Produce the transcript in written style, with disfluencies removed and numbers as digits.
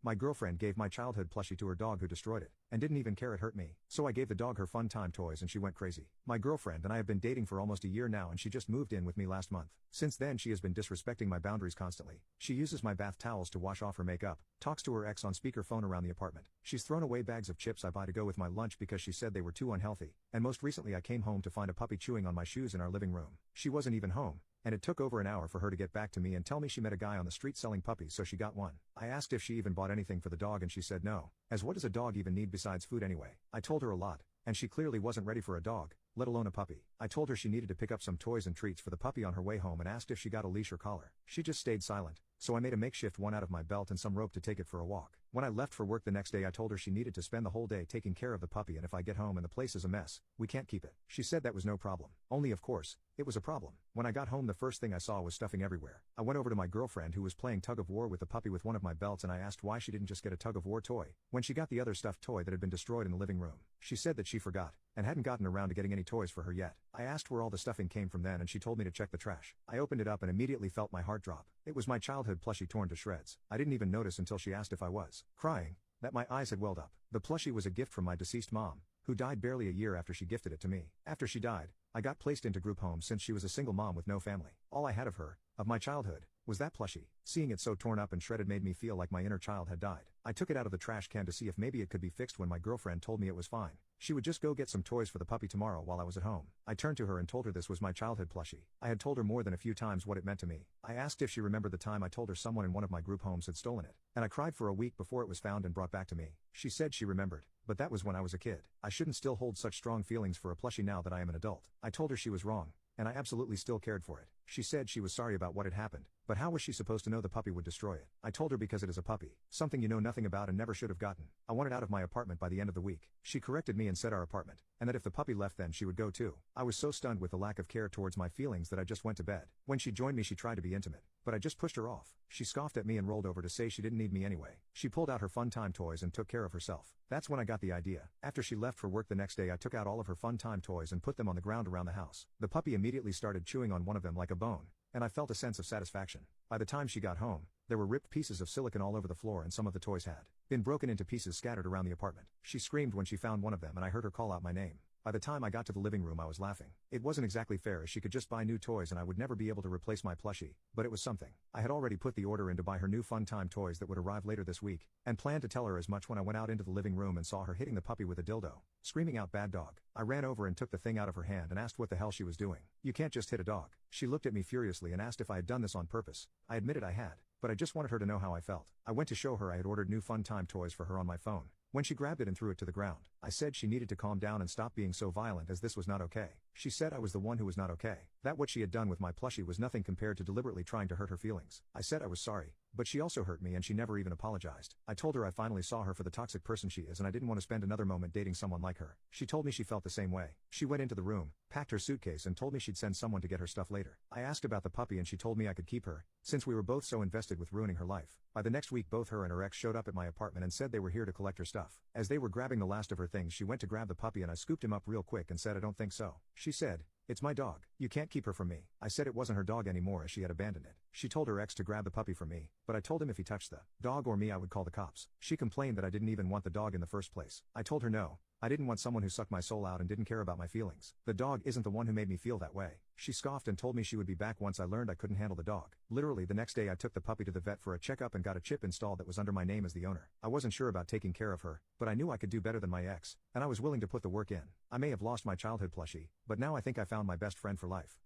My girlfriend gave my childhood plushie to her dog who destroyed it, and didn't even care it hurt me. So I gave the dog her fun time toys and she went crazy. My girlfriend and I have been dating for almost a year now and she just moved in with me last month. Since then she has been disrespecting my boundaries constantly. She uses my bath towels to wash off her makeup, talks to her ex on speakerphone around the apartment. She's thrown away bags of chips I buy to go with my lunch because she said they were too unhealthy, and most recently I came home to find a puppy chewing on my shoes in our living room. She wasn't even home, and it took over an hour for her to get back to me and tell me she met a guy on the street selling puppies so she got one. I asked if she even bought anything for the dog and she said no, as what does a dog even need besides food anyway? I told her a lot, and she clearly wasn't ready for a dog, let alone a puppy. I told her she needed to pick up some toys and treats for the puppy on her way home and asked if she got a leash or collar. She just stayed silent, so I made a makeshift one out of my belt and some rope to take it for a walk. When I left for work the next day I told her she needed to spend the whole day taking care of the puppy and if I get home and the place is a mess, we can't keep it. She said that was no problem. Only of course, it was a problem. When I got home the first thing I saw was stuffing everywhere. I went over to my girlfriend who was playing tug of war with the puppy with one of my belts and I asked why she didn't just get a tug of war toy when she got the other stuffed toy that had been destroyed in the living room. She said that she forgot, and hadn't gotten around to getting any toys for her yet. I asked where all the stuffing came from then and she told me to check the trash. I opened it up and immediately felt my heart drop. It was my childhood plushie torn to shreds. I didn't even notice until she asked if I was crying, that my eyes had welled up. The plushie was a gift from my deceased mom, who died barely a year after she gifted it to me. After she died, I got placed into group homes since she was a single mom with no family. All I had of her, of my childhood, was that plushie. Seeing it so torn up and shredded made me feel like my inner child had died. I took it out of the trash can to see if maybe it could be fixed when my girlfriend told me it was fine. She would just go get some toys for the puppy tomorrow while I was at home. I turned to her and told her this was my childhood plushie. I had told her more than a few times what it meant to me. I asked if she remembered the time I told her someone in one of my group homes had stolen it, and I cried for a week before it was found and brought back to me. She said she remembered, but that was when I was a kid. I shouldn't still hold such strong feelings for a plushie now that I am an adult. I told her she was wrong, and I absolutely still cared for it. She said she was sorry about what had happened, but how was she supposed to know the puppy would destroy it? I told her because it is a puppy, something you know nothing about and never should have gotten. I want it out of my apartment by the end of the week. She corrected me and said our apartment, and that if the puppy left then she would go too. I was so stunned with the lack of care towards my feelings that I just went to bed. When she joined me she tried to be intimate, but I just pushed her off. She scoffed at me and rolled over to say she didn't need me anyway. She pulled out her fun time toys and took care of herself. That's when I got the idea. After she left for work the next day I took out all of her fun time toys and put them on the ground around the house. The puppy immediately started chewing on one of them like a bone, and I felt a sense of satisfaction. By the time she got home, there were ripped pieces of silicone all over the floor and some of the toys had been broken into pieces scattered around the apartment. She screamed when she found one of them and I heard her call out my name. By the time I got to the living room I was laughing. It wasn't exactly fair as she could just buy new toys and I would never be able to replace my plushie, but it was something. I had already put the order in to buy her new fun time toys that would arrive later this week, and planned to tell her as much when I went out into the living room and saw her hitting the puppy with a dildo, screaming out bad dog. I ran over and took the thing out of her hand and asked what the hell she was doing. You can't just hit a dog. She looked at me furiously and asked if I had done this on purpose. I admitted I had, but I just wanted her to know how I felt. I went to show her I had ordered new fun time toys for her on my phone, when she grabbed it and threw it to the ground. I said she needed to calm down and stop being so violent as this was not okay. She said I was the one who was not okay, that what she had done with my plushie was nothing compared to deliberately trying to hurt her feelings. I said I was sorry, but she also hurt me and she never even apologized. I told her I finally saw her for the toxic person she is and I didn't want to spend another moment dating someone like her. She told me she felt the same way. She went into the room, packed her suitcase and told me she'd send someone to get her stuff later. I asked about the puppy and she told me I could keep her, since we were both so invested with ruining her life. By the next week both her and her ex showed up at my apartment and said they were here to collect her stuff. As they were grabbing the last of her things she went to grab the puppy and I scooped him up real quick and said I don't think so. She said, "It's my dog. You can't keep her from me." I said it wasn't her dog anymore as she had abandoned it. She told her ex to grab the puppy from me, but I told him if he touched the dog or me I would call the cops. She complained that I didn't even want the dog in the first place. I told her no, I didn't want someone who sucked my soul out and didn't care about my feelings. The dog isn't the one who made me feel that way. She scoffed and told me she would be back once I learned I couldn't handle the dog. Literally the next day I took the puppy to the vet for a checkup and got a chip installed that was under my name as the owner. I wasn't sure about taking care of her, but I knew I could do better than my ex, and I was willing to put the work in. I may have lost my childhood plushie, but now I think I found my best friend for life.